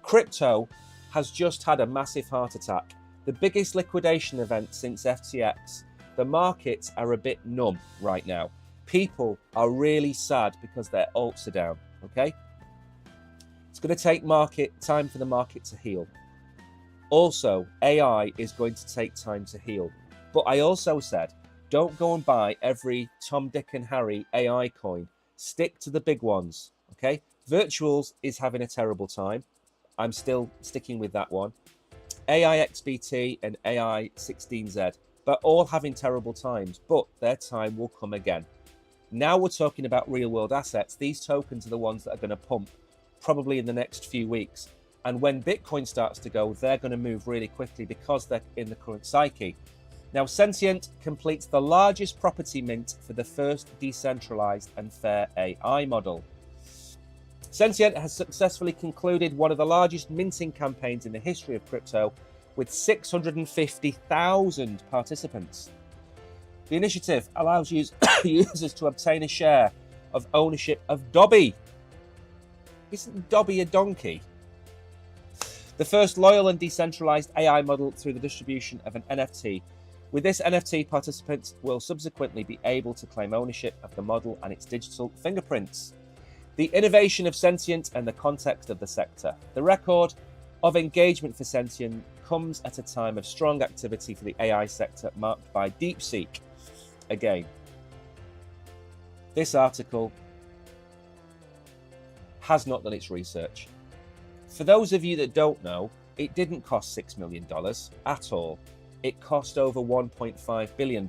crypto has just had a massive heart attack. The biggest liquidation event since FTX. The markets are a bit numb right now. People are really sad because their alts are down, okay? It's going to take time for the market to heal. Also, AI is going to take time to heal. But I also said, don't go and buy every Tom, Dick and Harry AI coin. Stick to the big ones, okay? Virtuals is having a terrible time. I'm still sticking with that one. AI XBT and AI 16Z. But all having terrible times, but their time will come again. Now we're talking about real world assets. These tokens are the ones that are going to pump probably in the next few weeks. And when Bitcoin starts to go, they're going to move really quickly because they're in the current psyche. Now, Sentient completes the largest property mint for the first decentralized and fair AI model. Sentient has successfully concluded one of the largest minting campaigns in the history of crypto, with 650,000 participants. The initiative allows users to obtain a share of ownership of Dobby. Isn't Dobby a donkey? The first loyal and decentralized AI model through the distribution of an NFT. With this NFT, participants will subsequently be able to claim ownership of the model and its digital fingerprints. The innovation of Sentient and the context of the sector. The record of engagement for Sentient comes at a time of strong activity for the AI sector marked by DeepSeek. Again, this article has not done its research. For those of you that don't know, it didn't cost $6 million at all. It cost over $1.5 billion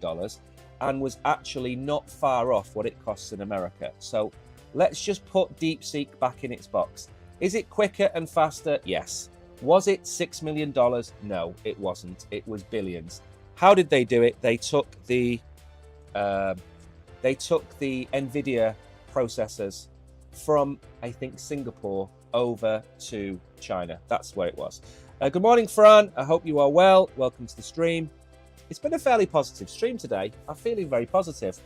and was actually not far off what it costs in America. So let's just put DeepSeek back in its box. Is it quicker and faster? Yes. Was it $6 million? No, it wasn't. It was billions. How did they do it? They took the NVIDIA processors from, I think, Singapore over to China. That's where it was. Good morning, Fran. I hope you are well. Welcome to the stream. It's been a fairly positive stream today. I'm feeling very positive.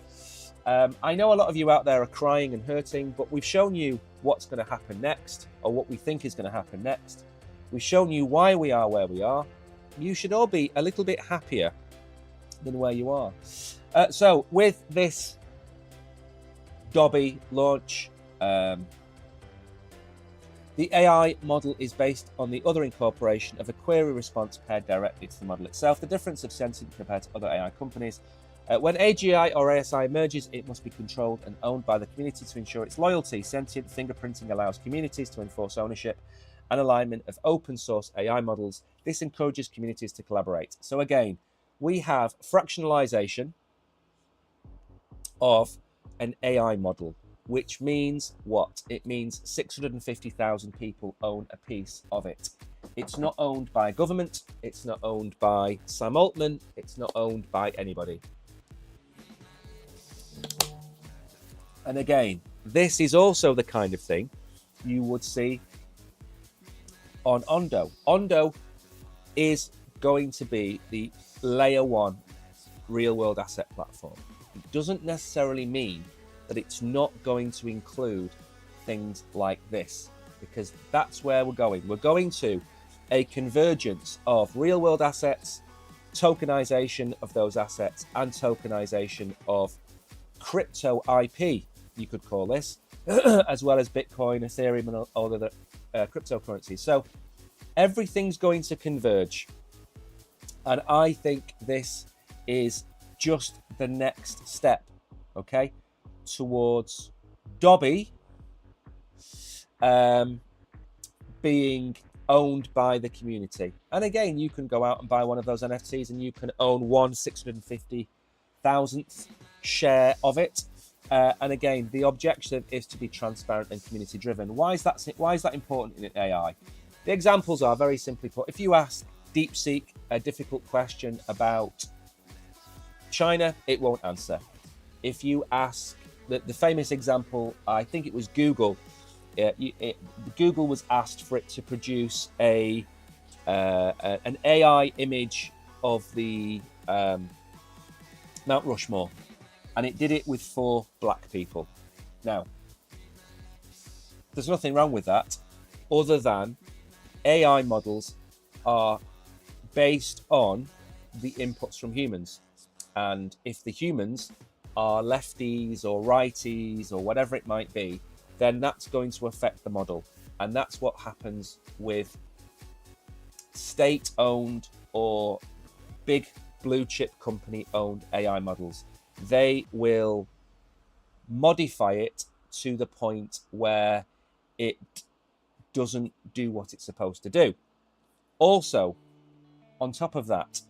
I know a lot of you out there are crying and hurting, but we've shown you what's going to happen next, or what we think is going to happen next. We've shown you why we are where we are. You should all be a little bit happier than where you are. So with this Dobby launch, the AI model is based on the other incorporation of a query response paired directly to the model itself. The difference of Sentient compared to other AI companies. When AGI or ASI emerges, it must be controlled and owned by the community to ensure its loyalty. Sentient fingerprinting allows communities to enforce ownership and alignment of open source AI models. This encourages communities to collaborate. So again, we have fractionalization of an AI model, which means what? It means 650,000 people own a piece of it. It's not owned by government. It's not owned by Sam Altman. It's not owned by anybody. And again, this is also the kind of thing you would see on Ondo. Ondo is going to be the layer one real world asset platform. It doesn't necessarily mean that it's not going to include things like this, because that's where we're going. We're going to a convergence of real world assets, tokenization of those assets, and tokenization of crypto IP, you could call this, as well as Bitcoin, Ethereum, and all other cryptocurrencies. So everything's going to converge. And I think this is just the next step, okay, towards Dobby being owned by the community. And again, you can go out and buy one of those NFTs and you can own 1/650,000th share of it. And again, the objective is to be transparent and community driven. Why is that important in AI? The examples are very simply put. If you ask DeepSeek a difficult question about China, it won't answer. If you ask the famous example, I think it was Google. Google was asked for it to produce an AI image of the Mount Rushmore, and it did it with 4 black people. Now, there's nothing wrong with that, other than AI models are based on the inputs from humans, and if the humans are lefties or righties or whatever it might be, then that's going to affect the model. And that's what happens with state-owned or big blue chip company owned AI models. They will modify it to the point where it doesn't do what it's supposed to do. Also, on top of that,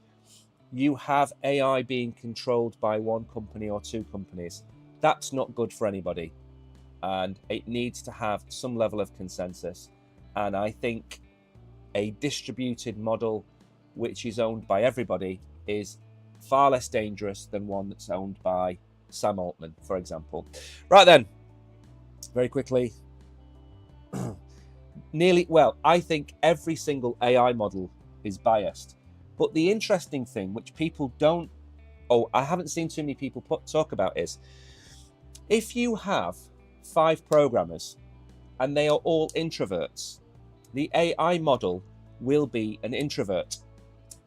you have AI being controlled by one company or 2 companies. That's not good for anybody. And it needs to have some level of consensus. And I think a distributed model which is owned by everybody is far less dangerous than one that's owned by Sam Altman, for example. Right then, very quickly, I think every single AI model is biased. But the interesting thing, which people I haven't seen too many people talk about, is if you have 5 programmers and they are all introverts, the AI model will be an introvert.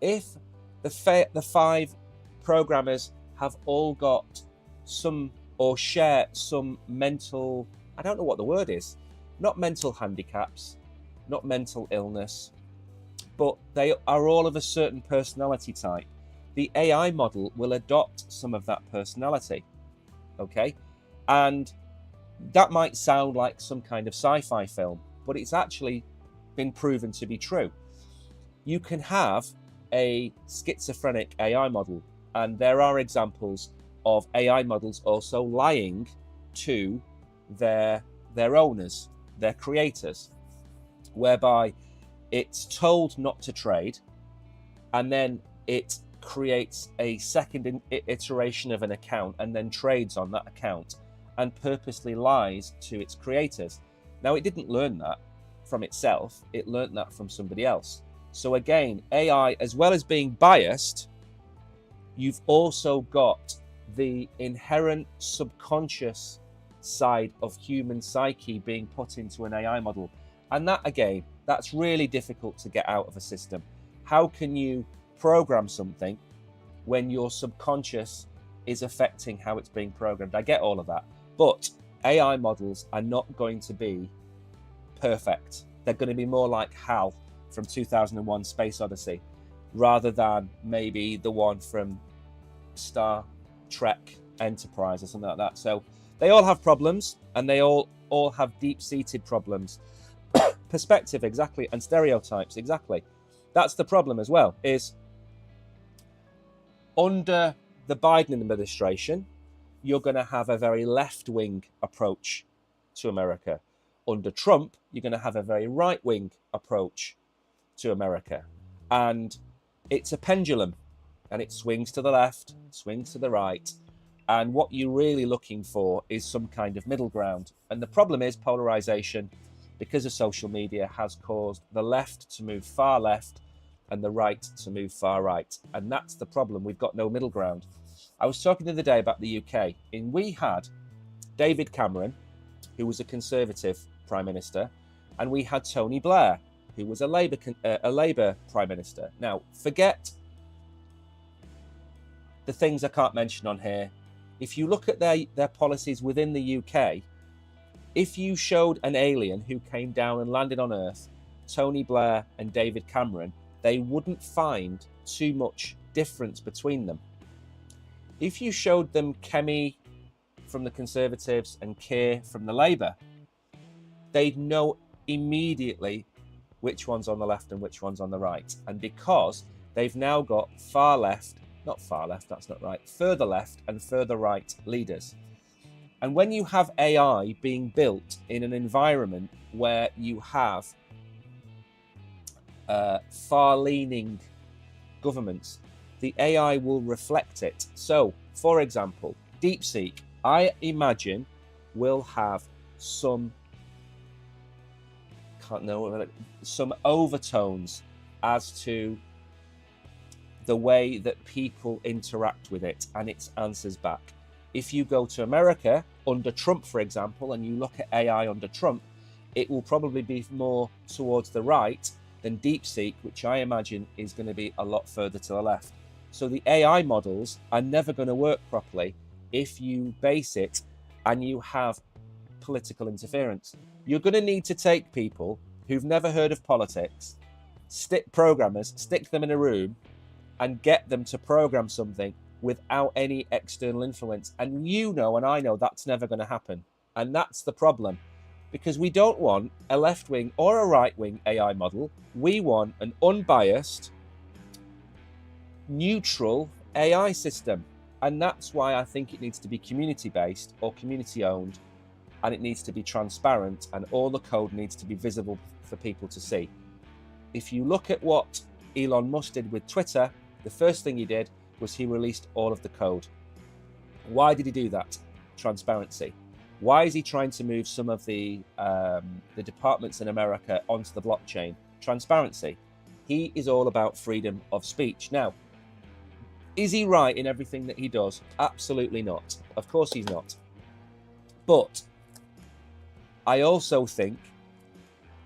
If the 5 programmers have all got some or share some mental, I don't know what the word is, not mental handicaps, not mental illness, but they are all of a certain personality type, the AI model will adopt some of that personality, okay? And that might sound like some kind of sci-fi film, but it's actually been proven to be true. You can have a schizophrenic AI model, and there are examples of AI models also lying to their owners, their creators, whereby it's told not to trade, and then it creates a second iteration of an account and then trades on that account and purposely lies to its creators. Now, it didn't learn that from itself, it learned that from somebody else. So again, AI, as well as being biased, you've also got the inherent subconscious side of human psyche being put into an AI model. And that, again, That's really difficult to get out of a system. How can you program something when your subconscious is affecting how it's being programmed? I get all of that, but AI models are not going to be perfect. They're going to be more like HAL from 2001 Space Odyssey, rather than maybe the one from Star Trek Enterprise or something like that. So they all have problems, and they all have deep-seated problems. Perspective, exactly, and stereotypes, exactly. That's the problem as well, is under the Biden administration, you're going to have a very left-wing approach to America. Under Trump, you're going to have a very right-wing approach to America. And it's a pendulum, and it swings to the left, swings to the right. And what you're really looking for is some kind of middle ground. And the problem is polarization, because of social media, has caused the left to move far left and the right to move far right. And that's the problem. We've got no middle ground. I was talking the other day about the UK, and we had David Cameron, who was a Conservative Prime Minister, and we had Tony Blair, who was a Labour Prime Minister. Now, forget the things I can't mention on here. If you look at their policies within the UK, if you showed an alien who came down and landed on Earth, Tony Blair and David Cameron, they wouldn't find too much difference between them. If you showed them Kemi from the Conservatives and Keir from the Labour, they'd know immediately which one's on the left and which one's on the right. And because they've now got far left, not far left, that's not right, further left and further right leaders. And when you have AI being built in an environment where you have far-leaning governments, the AI will reflect it. So, for example, DeepSeek, I imagine, will have some overtones as to the way that people interact with it and its answers back. If you go to America under Trump, for example, and you look at AI under Trump, it will probably be more towards the right than DeepSeek, which I imagine is going to be a lot further to the left. So the AI models are never going to work properly if you base it and you have political interference. You're going to need to take people who've never heard of politics, stick them in a room and get them to program something without any external influence. And you know, and I know, that's never going to happen. And that's the problem, because we don't want a left-wing or a right-wing AI model. We want an unbiased, neutral AI system. And that's why I think it needs to be community-based or community-owned, and it needs to be transparent, and all the code needs to be visible for people to see. If you look at what Elon Musk did with Twitter, the first thing he did was he released all of the code. Why did he do that? Transparency. Why is he trying to move some of the departments in America onto the blockchain? Transparency. He is all about freedom of speech. Now, is he right in everything that he does? Absolutely not. Of course he's not. But I also think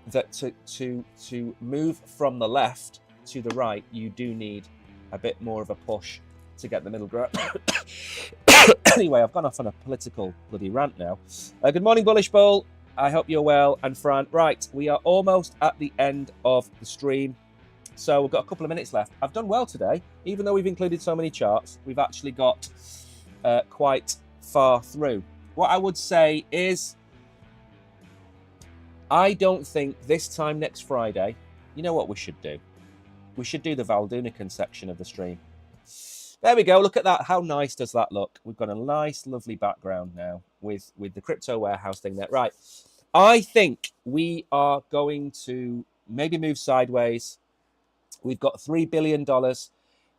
that to move from the left to the right, you do need a bit more of a push to get the middle ground. Anyway, I've gone off on a political bloody rant now. Good morning, Bullish Bull. I hope you're well. And Fran, right, we are almost at the end of the stream. So we've got a couple of minutes left. I've done well today. Even though we've included so many charts, we've actually got quite far through. What I would say is, I don't think this time next Friday, you know what we should do? We should do the Valdunican section of the stream. There we go. Look at that. How nice does that look? We've got a nice, lovely background now with the crypto warehouse thing there. Right. I think we are going to maybe move sideways. We've got $3 billion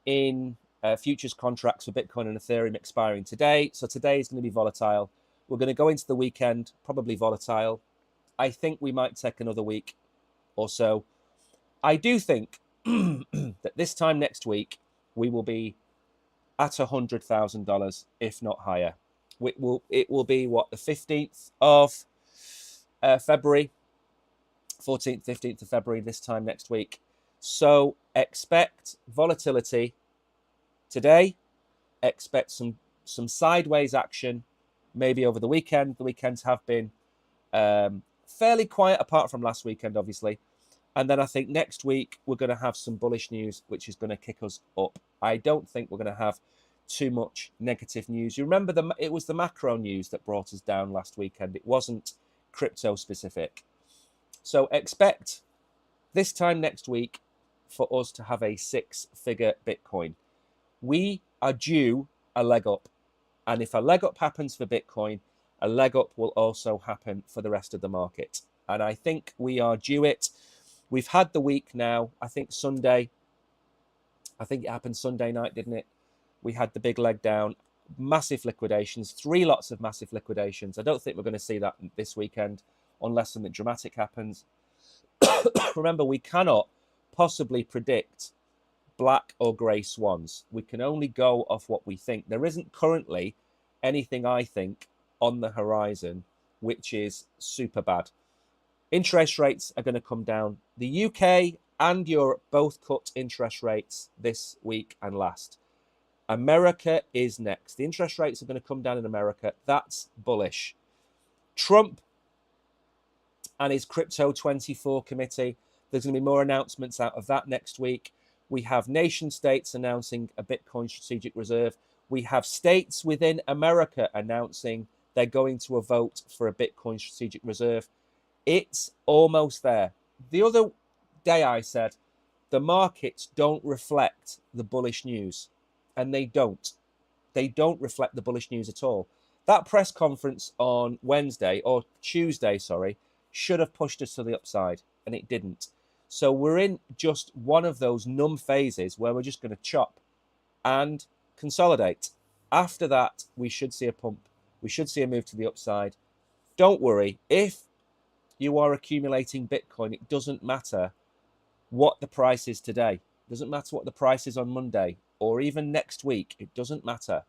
in futures contracts for Bitcoin and Ethereum expiring today. So today is going to be volatile. We're going to go into the weekend, probably volatile. I think we might take another week or so. I do think that this time next week, we will be at $100,000, if not higher. It will be, what, the 15th of February. 14th, 15th of February, this time next week. So expect volatility today. Expect some sideways action maybe over the weekend. The weekends have been fairly quiet apart from last weekend, obviously. And then I think next week we're going to have some bullish news, which is going to kick us up. I don't think we're going to have too much negative news. You remember it was the macro news that brought us down last weekend. It wasn't crypto specific. So expect this time next week for us to have a 6-figure Bitcoin. We are due a leg up. And if a leg up happens for Bitcoin, a leg up will also happen for the rest of the market. And I think we are due it. We've had the week now. I think Sunday. I think it happened Sunday night, didn't it? We had the big leg down. Massive liquidations. 3 lots of massive liquidations. I don't think we're going to see that this weekend unless something dramatic happens. Remember, we cannot possibly predict black or grey swans. We can only go off what we think. There isn't currently anything, I think, on the horizon which is super bad. Interest rates are going to come down. The UK and Europe both cut interest rates this week and last. America is next. The interest rates are going to come down in America. That's bullish. Trump and his Crypto 24 committee, there's going to be more announcements out of that next week. We have nation states announcing a Bitcoin strategic reserve. We have states within America announcing they're going to a vote for a Bitcoin strategic reserve. It's almost there. The other day I said the markets don't reflect the bullish news, and they don't. They don't reflect the bullish news at all. That press conference on Wednesday, or Tuesday, sorry, should have pushed us to the upside, and it didn't. So we're in just one of those numb phases where we're just going to chop and consolidate. After that, we should see a pump. We should see a move to the upside. Don't worry. If you are accumulating Bitcoin, it doesn't matter what the price is today. It doesn't matter what the price is on Monday or even next week. It doesn't matter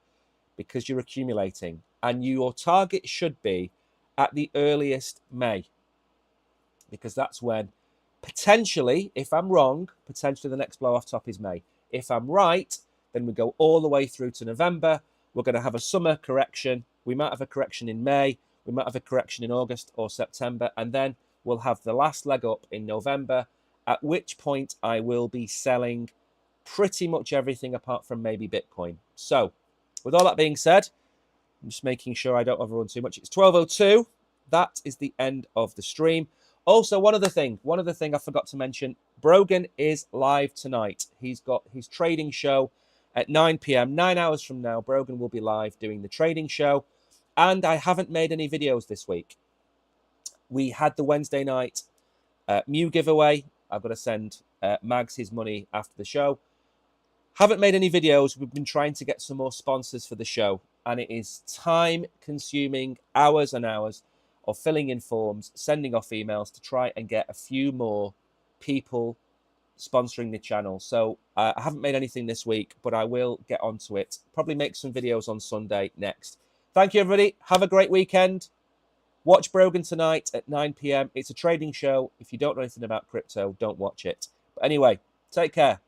because you're accumulating. And your target should be at the earliest May, because that's when potentially, if I'm wrong, potentially the next blow off top is May. If I'm right, then we go all the way through to November. We're going to have a summer correction. We might have a correction in May. We might have a correction in August or September. And then we'll have the last leg up in November, at which point I will be selling pretty much everything apart from maybe Bitcoin. So with all that being said, I'm just making sure I don't overrun too much. It's 12:02. That is the end of the stream. Also, one other thing I forgot to mention, Brogan is live tonight. He's got his trading show at 9 p.m. 9 hours from now, Brogan will be live doing the trading show. And I haven't made any videos this week. We had the Wednesday night Mew giveaway. I've got to send Mags his money after the show. Haven't made any videos. We've been trying to get some more sponsors for the show. And it is time-consuming, hours and hours of filling in forms, sending off emails to try and get a few more people sponsoring the channel. So I haven't made anything this week, but I will get onto it. Probably make some videos on Sunday next. Thank you, everybody. Have a great weekend. Watch Brogan tonight at 9 p.m. It's a trading show. If you don't know anything about crypto, don't watch it. But anyway, take care.